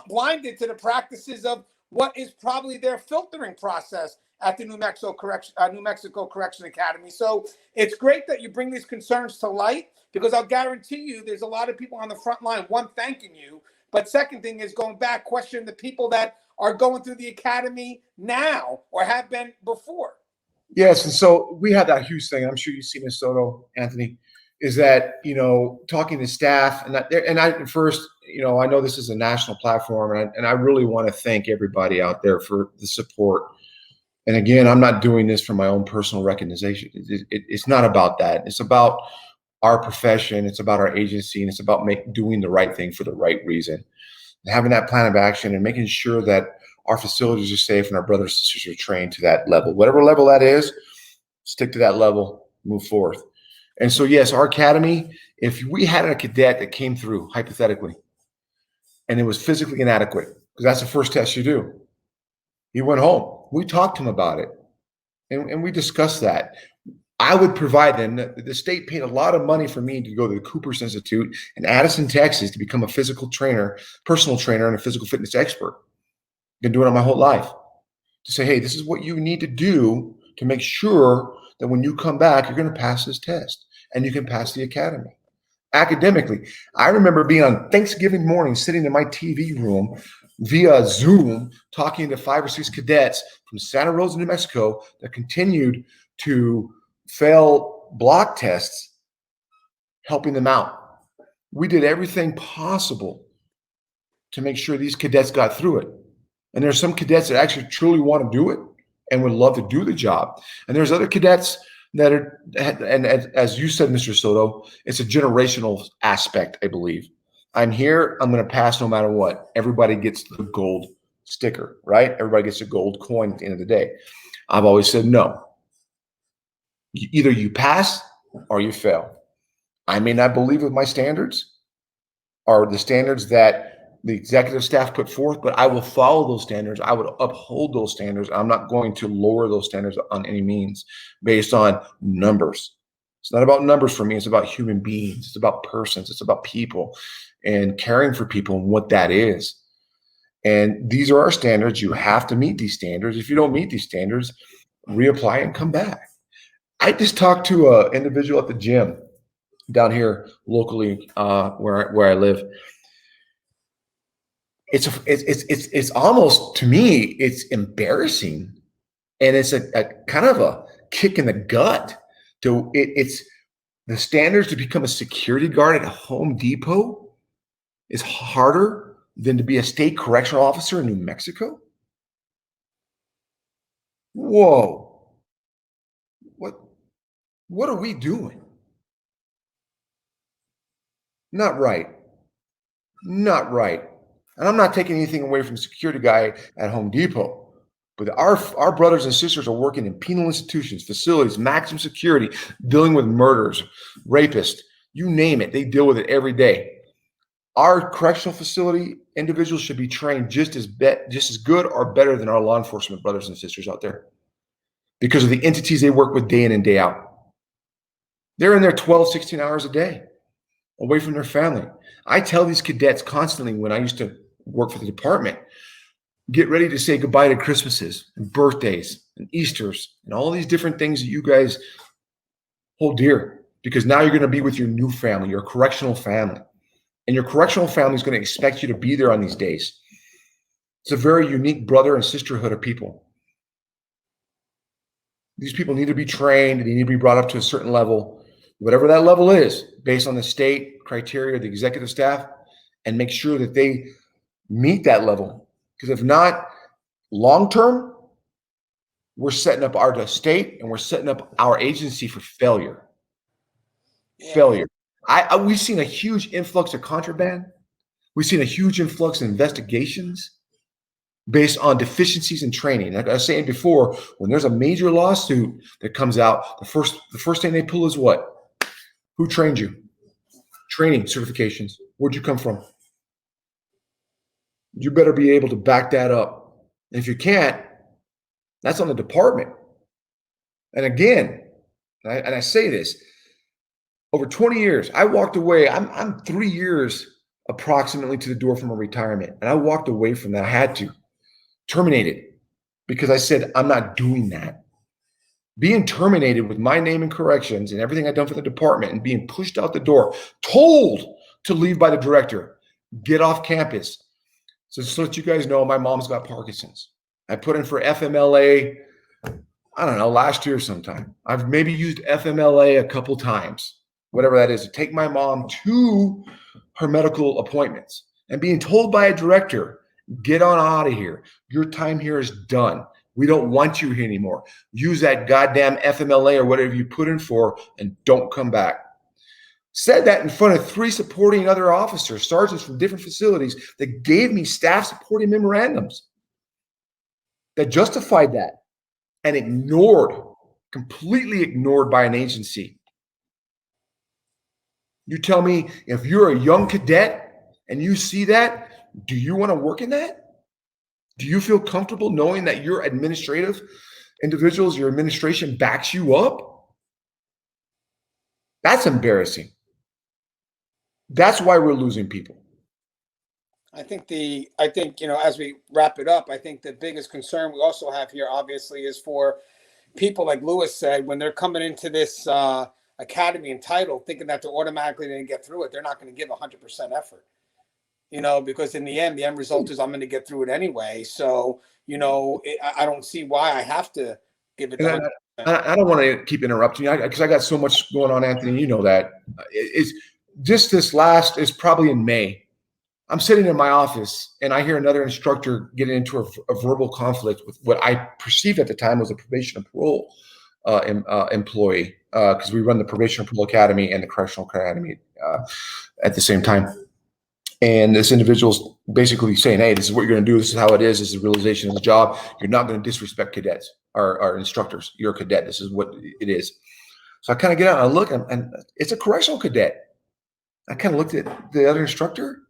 blinded to the practices of what is probably their filtering process at the New Mexico Correction Academy. So it's great that you bring these concerns to light, because I'll guarantee you there's a lot of people on the front line, one, thanking you, but second thing is going back, questioning the people that are going through the academy now or have been before. Yes, and so we had that huge thing. I'm sure you've seen this, Soto, Anthony, is that, you know, talking to staff, and I first, you know, I know this is a national platform, and I really want to thank everybody out there for the support. And again, I'm not doing this for my own personal recognition. It's not about that. It's about our profession. It's about our agency, and it's about doing the right thing for the right reason. And having that plan of action and making sure that our facilities are safe and our brothers and sisters are trained to that level. Whatever level that is, stick to that level, move forth. And so, yes, our academy, if we had a cadet that came through, hypothetically, and it was physically inadequate, because that's the first test you do, he went home. We talked to him about it, and we discussed that. I would provide them. The state paid a lot of money for me to go to the Cooper's Institute in Addison, Texas, to become a physical trainer, personal trainer, and a physical fitness expert. Been doing it my whole life. To say, hey, this is what you need to do to make sure that when you come back, you're going to pass this test and you can pass the academy. Academically, I remember being on Thanksgiving morning, sitting in my TV room via Zoom, talking to 5 or 6 cadets from Santa Rosa, New Mexico, that continued to fail block tests, helping them out. We did everything possible to make sure these cadets got through it. And there's some cadets that actually truly want to do it and would love to do the job. And there's other cadets that are, and as you said, Mr. Soto, it's a generational aspect, I believe. I'm here, I'm going to pass no matter what. Everybody gets the gold sticker, right? Everybody gets a gold coin at the end of the day. I've always said no. Either you pass or you fail. I may not believe with my standards or the standards that the executive staff put forth, but I will follow those standards. I would uphold those standards. I'm not going to lower those standards on any means based on numbers. It's not about numbers for me. It's about human beings. It's about persons. It's about people and caring for people and what that is. And these are our standards. You have to meet these standards. If you don't meet these standards, reapply and come back. I just talked to an individual at the gym down here locally where I live. It's almost, to me, it's embarrassing, and it's a kind of a kick in the gut. It's the standards to become a security guard at a Home Depot is harder than to be a state correctional officer in New Mexico. Whoa. What are we doing? Not right. Not right. And I'm not taking anything away from the security guy at Home Depot, but our brothers and sisters are working in penal institutions, facilities, maximum security, dealing with murders, rapists, you name it. They deal with it every day. Our correctional facility individuals should be trained just as good or better than our law enforcement brothers and sisters out there because of the entities they work with day in and day out. They're in there 12, 16 hours a day away from their family. I tell these cadets constantly when I used to work for the department, get ready to say goodbye to Christmases and birthdays and Easters and all these different things that you guys hold dear, because now you're going to be with your new family, your correctional family. And your correctional family is going to expect you to be there on these days. It's a very unique brother and sisterhood of people. These people need to be trained. They need to be brought up to a certain level, whatever that level is, based on the state criteria, the executive staff, and make sure that they meet that level. Because if not, long-term, we're setting up our state and we're setting up our agency for failure. Yeah. Failure. We've seen a huge influx of contraband. We've seen a huge influx in investigations based on deficiencies in training. Like I was saying before, when there's a major lawsuit that comes out, the first thing they pull is what? Who trained you? Training certifications. Where'd you come from? You better be able to back that up. And if you can't, that's on the department. And again, and I say this, over 20 years, I walked away. I'm 3 years approximately to the door from a retirement. And I walked away from that. I had to terminate it because I said, I'm not doing that. Being terminated with my name in corrections and everything I'd done for the department and being pushed out the door, told to leave by the director, get off campus. So just to let you guys know, my mom's got Parkinson's. I put in for FMLA, I don't know, last year sometime. I've maybe used FMLA a couple times, whatever that is, to take my mom to her medical appointments and being told by a director, get on out of here. Your time here is done. We don't want you here anymore. Use that goddamn FMLA or whatever you put in for and don't come back. Said that in front of 3 supporting other officers, sergeants from different facilities that gave me staff supporting memorandums that justified that and completely ignored by an agency. You tell me, if you're a young cadet and you see that, do you want to work in that? Do you feel comfortable knowing that your administrative individuals, your administration backs you up? That's embarrassing. That's why we're losing people. I think, as we wrap it up, I think the biggest concern we also have here, obviously, is for people like Lewis said, when they're coming into this academy entitled, thinking that they're automatically going to get through it, they're not going to give 100% effort. Because in the end result is I'm going to get through it anyway. So, I don't see why I have to give it. I don't want to keep interrupting you because I got so much going on, Anthony. You know that. It's just is probably in May. I'm sitting in my office and I hear another instructor getting into a verbal conflict with what I perceived at the time was a probation and parole employee, because we run the probation and parole academy and the correctional academy at the same time. And this individual's basically saying, hey, this is what you're going to do. This is how it is. This is the realization of the job. You're not going to disrespect cadets or instructors. You're a cadet. This is what it is. So I kind of get out and I look, and it's a correctional cadet. I kind of looked at the other instructor,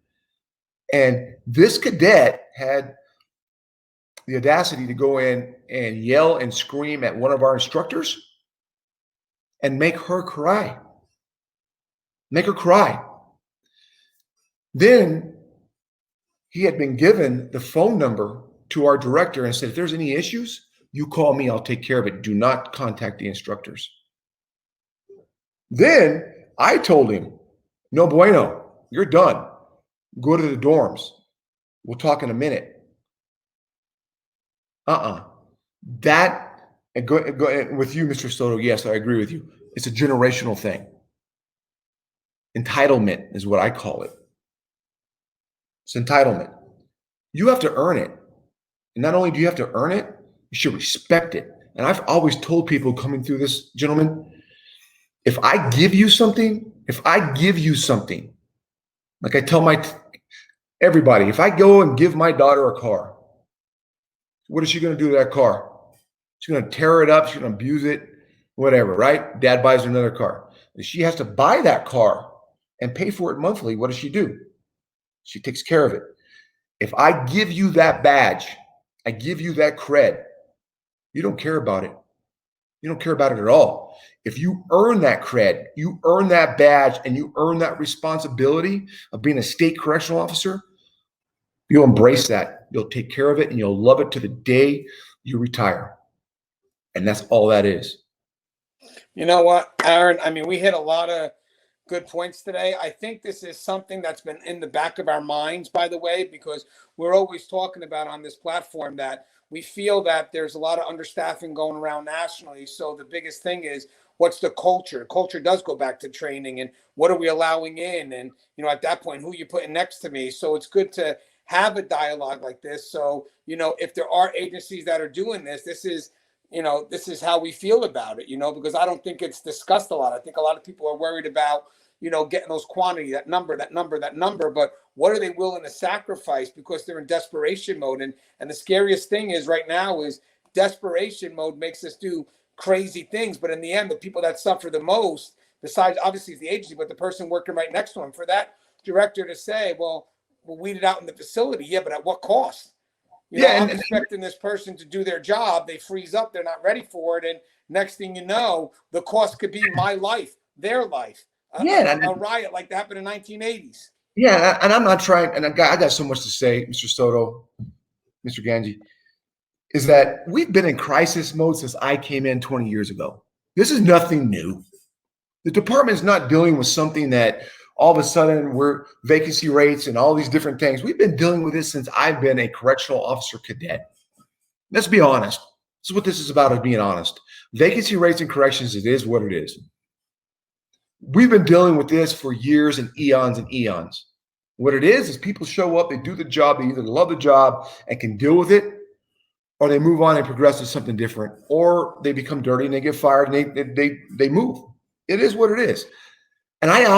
and this cadet had the audacity to go in and yell and scream at one of our instructors and make her cry. Make her cry. Then he had been given the phone number to our director and said, if there's any issues, you call me, I'll take care of it. Do not contact the instructors. Then I told him, no bueno, you're done. Go to the dorms. We'll talk in a minute. That, and go with you, Mr. Soto, yes, I agree with you. It's a generational thing. Entitlement is what I call it. It's entitlement. You have to earn it. And not only do you have to earn it, you should respect it. And I've always told people coming through this, gentlemen, if I give you something, like I tell everybody, if I go and give my daughter a car, what is she going to do to that car? She's going to tear it up. She's going to abuse it, whatever, right? Dad buys her another car. If she has to buy that car and pay for it monthly, what does she do? She takes care of it. If I give you that badge, I give you that cred, you don't care about it. You don't care about it at all. If you earn that cred, you earn that badge, and you earn that responsibility of being a state correctional officer, you'll embrace that. You'll take care of it, and you'll love it to the day you retire. And that's all that is. You know what, Aaron? I mean, we hit a lot of good points today. I think this is something that's been in the back of our minds, by the way, because we're always talking about on this platform that we feel that there's a lot of understaffing going around nationally. So the biggest thing is, what's the culture? Culture does go back to training, and what are we allowing in? And, at that point, who are you putting next to me? So it's good to have a dialogue like this. So, if there are agencies that are doing this, this is how we feel about it, because I don't think it's discussed a lot. I think a lot of people are worried about, getting those quantity, that number. But what are they willing to sacrifice because they're in desperation mode? And the scariest thing is right now is desperation mode makes us do crazy things. But in the end, the people that suffer the most, besides obviously the agency, but the person working right next to him, for that director to say, well, we'll weed it out in the facility. Yeah, but at what cost? I'm expecting this person to do their job. They freeze up. They're not ready for it. And next thing you know, the cost could be my life, their life. A riot like that happened in 1980s. Yeah, and I'm not trying, and I got so much to say, Mr. Soto, Mr. Gangi, is that we've been in crisis mode since I came in 20 years ago. This is nothing new. The department is not dealing with something that all of a sudden we're vacancy rates and all these different things. We've been dealing with this since I've been a correctional officer cadet. Let's be honest. This is what this is about, is being honest. Vacancy rates in corrections, it is what it is. We've been dealing with this for years and eons and eons. What it is people show up, they do the job, they either love the job and can deal with it, or they move on and progress to something different, or they become dirty and they get fired and they move. It is what it is. And I've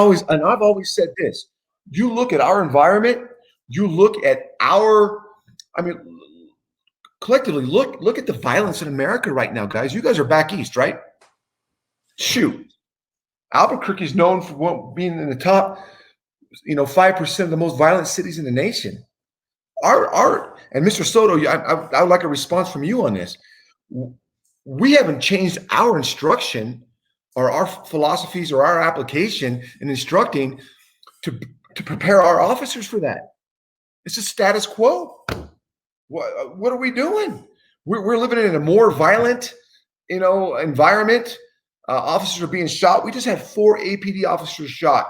always said this. You look at our environment, you look at collectively look at the violence in America right now, guys. You guys are back east, right? Shoot. Albuquerque is known for being in the top, 5% of the most violent cities in the nation. And Mr. Soto, I would like a response from you on this. We haven't changed our instruction or our philosophies or our application in instructing to prepare our officers for that. It's a status quo. What are we doing? We're living in a more violent, environment. Officers are being shot. We just had 4 APD officers shot.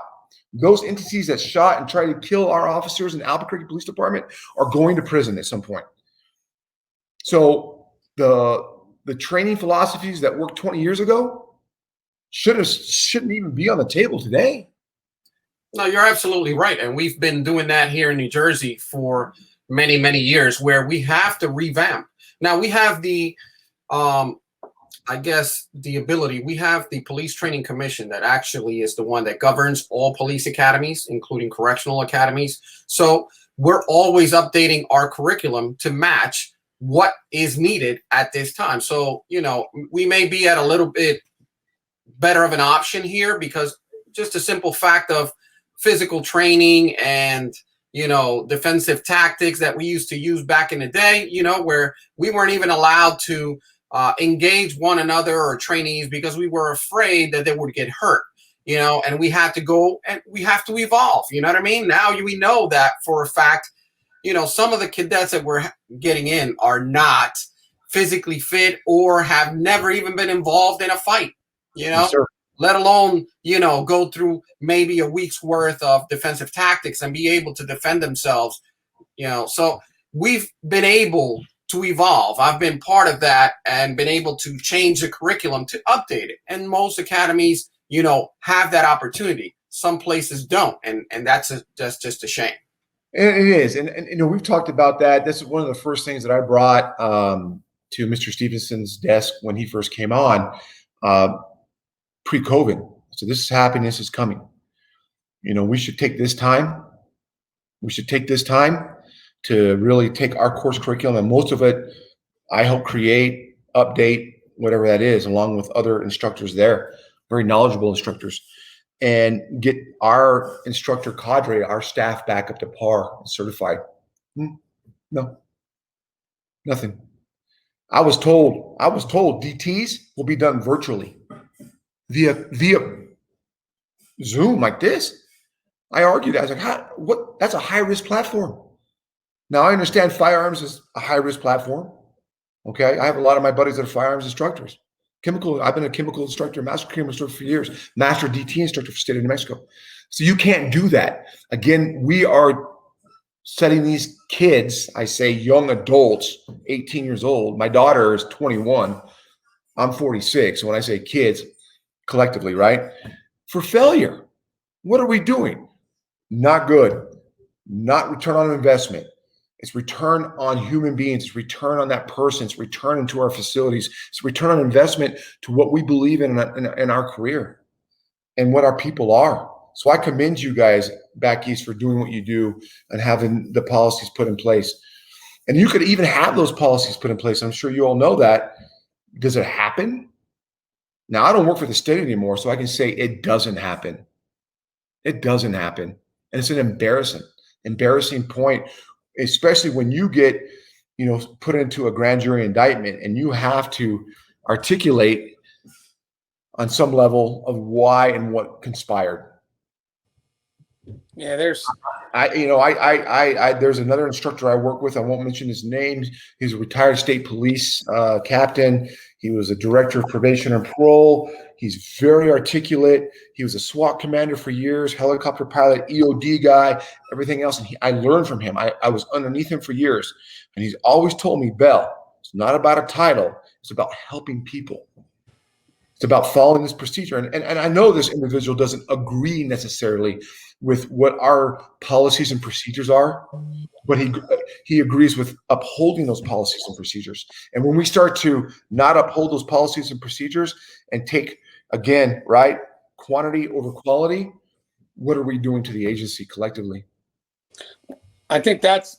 Those entities that shot and tried to kill our officers in Albuquerque Police Department are going to prison at some point. So the training philosophies that worked 20 years ago shouldn't even be on the table today. No, you're absolutely right. And we've been doing that here in New Jersey for many, many years, where we have to revamp. Now we have the ability. We have the Police Training Commission that actually is the one that governs all police academies, including correctional academies. So we're always updating our curriculum to match what is needed at this time. So, we may be at a little bit better of an option here because just a simple fact of physical training and, defensive tactics that we used to use back in the day, where we weren't even allowed to engage one another or trainees because we were afraid that they would get hurt, and we had to go and we have to evolve. You know what I mean? Now we know that for a fact, some of the cadets that we're getting in are not physically fit or have never even been involved in a fight, Yes, sir. Let alone, go through maybe a week's worth of defensive tactics and be able to defend themselves, so we've been able to evolve. I've been part of that and been able to change the curriculum to update it. And most academies, have that opportunity. Some places don't. And that's just a shame. And it is. And we've talked about that. This is one of the first things that I brought to Mr. Stevenson's desk when he first came on pre-COVID. So this is happening. This is coming. We should take this time. We should take this time to really take our course curriculum, and most of it, I hope, create, update, whatever that is, along with other instructors there, very knowledgeable instructors, and get our instructor cadre, our staff back up to par and certified. No, nothing. I was told DTs will be done virtually via Zoom like this. I argued. I was like, what? That's a high-risk platform. Now, I understand firearms is a high-risk platform. Okay. I have a lot of my buddies that are firearms instructors. I've been a chemical instructor, master chemical instructor for years, master DT instructor for the state of New Mexico. So you can't do that. Again, we are setting these kids, I say young adults, 18 years old. My daughter is 21. I'm 46. So when I say kids, collectively, right? For failure. What are we doing? Not good. Not return on investment. It's return on human beings. It's return on that person. It's return into our facilities. It's return on investment to what we believe in our career and what our people are. So I commend you guys back east for doing what you do and having the policies put in place. And you could even have those policies put in place. I'm sure you all know that. Does it happen? Now, I don't work for the state anymore, so I can say it doesn't happen. It doesn't happen. And it's an embarrassing point, especially when you get, put into a grand jury indictment and you have to articulate on some level of why and what conspired. Yeah, there's there's another instructor I work with. I won't mention his name. He's a retired state police captain. He was a director of probation and parole. He's very articulate. He was a SWAT commander for years, helicopter pilot, EOD guy, everything else. And I learned from him. I was underneath him for years. And he's always told me, Bell, it's not about a title. It's about helping people. It's about following this procedure. And I know this individual doesn't agree necessarily with what our policies and procedures are, but he agrees with upholding those policies and procedures. And when we start to not uphold those policies and procedures and take, again, right, quantity over quality, what are we doing to the agency collectively? I think that's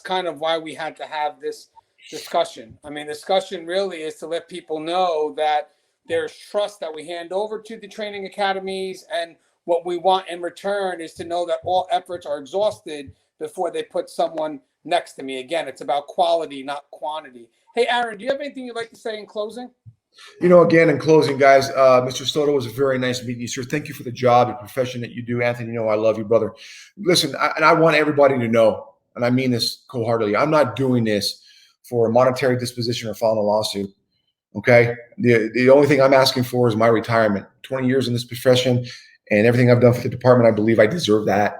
kind of why we had to have this discussion. I mean, discussion really is to let people know that there's trust that we hand over to the training academies, and what we want in return is to know that all efforts are exhausted before they put someone next to me. Again, it's about quality, not quantity. Hey, Aaron, do you have anything you'd like to say in closing? Again, in closing, guys, Mr. Soto, was a very nice meeting you, sir. Thank you for the job and profession that you do. Anthony, I love you, brother. Listen, I want everybody to know, and I mean this wholeheartedly, I'm not doing this for a monetary disposition or filing a lawsuit. Okay. The only thing I'm asking for is my retirement. 20 years in this profession and everything I've done for the department, I believe I deserve that.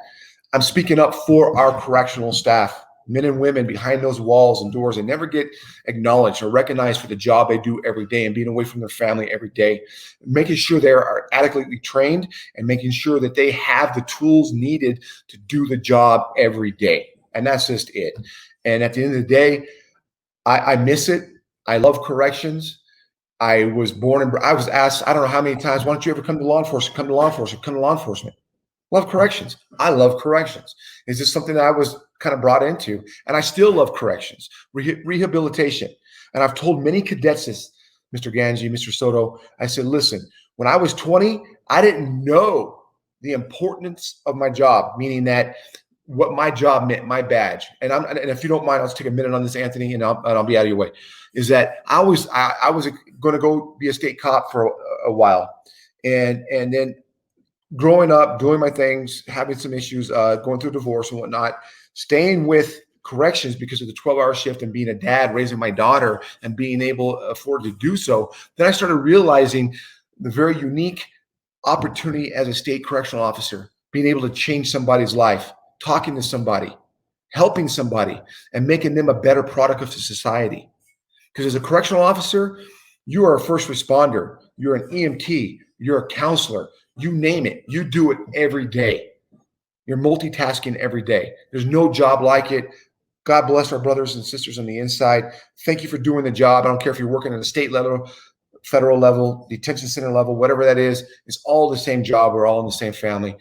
I'm speaking up for our correctional staff, men and women behind those walls and doors, and never get acknowledged or recognized for the job they do every day and being away from their family every day, making sure they are adequately trained and making sure that they have the tools needed to do the job every day. And that's just it. And at the end of the day, I miss it. I love corrections. I was born and I was asked, I don't know how many times, why don't you ever come to law enforcement? Come to law enforcement, come to law enforcement. Love corrections. I love corrections. It's just something that I was kind of brought into, and I still love corrections, rehabilitation. And I've told many cadets this, Mr. Gangi, Mr. Soto, I said, listen, when I was 20, I didn't know the importance of my job, meaning that what my job meant, my badge. And if you don't mind, I'll just take a minute on this, Anthony, and I'll be out of your way. Is that I was going to go be a state cop for a while, and then growing up, doing my things, having some issues, going through a divorce and whatnot, staying with corrections because of the 12-hour shift and being a dad, raising my daughter and being able to afford to do so. Then I started realizing the very unique opportunity as a state correctional officer, being able to change somebody's life, talking to somebody, helping somebody, and making them a better product of society. Because as a correctional officer, you are a first responder, you're an EMT, you're a counselor, you name it, you do it every day. You're multitasking every day. There's no job like it. God bless our brothers and sisters on the inside. Thank you for doing the job. I don't care if you're working at a state level, federal level, detention center level, whatever that is. It's all the same job. We're all in the same family.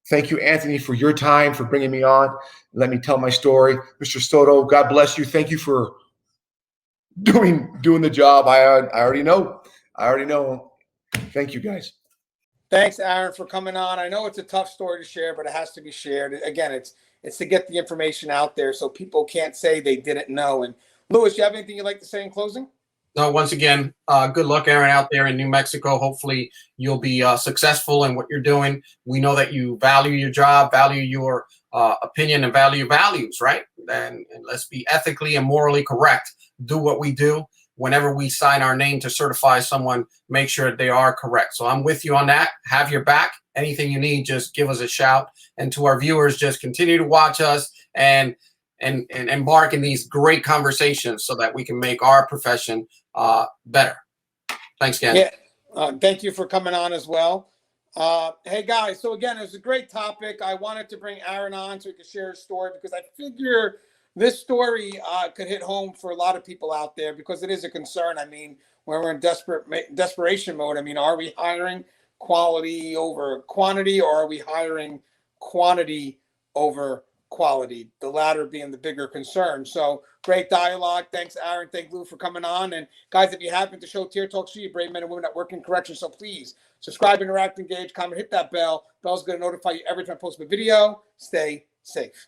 Thank you, Anthony, for your time, for bringing me on. Let me tell my story. Mr. Soto, God bless you. Thank you for doing the job. I already know. Thank you, guys. Thanks, Aaron, for coming on. I know it's a tough story to share, but it has to be shared. Again, it's to get the information out there so people can't say they didn't know. And Luis, you have anything you'd like to say in closing? No, once again, good luck, Aaron, out there in New Mexico. Hopefully you'll be successful in what you're doing. We know that you value your job, value your opinion, and value values, right? And let's be ethically and morally correct. Do what we do. Whenever we sign our name to certify someone, make sure they are correct. So I'm with you on that. Have your back. Anything you need, just give us a shout. And to our viewers, just continue to watch us and embark in these great conversations so that we can make our profession better. Thanks, Ken. Yeah, thank you for coming on as well. Hey, guys, so again, it was a great topic. I wanted to bring Aaron on so he could share his story because I figure this story could hit home for a lot of people out there because it is a concern. I mean, when we're in desperation mode, I mean, are we hiring quality over quantity, or are we hiring quantity over quality? The latter being the bigger concern. So great dialogue. Thanks, Aaron. Thank Lou for coming on. And guys, if you happen to show Tier Talk, you brave men and women that work in corrections. So please subscribe, interact, engage, comment, hit that bell. Bell's going to notify you every time I post a video. Stay safe.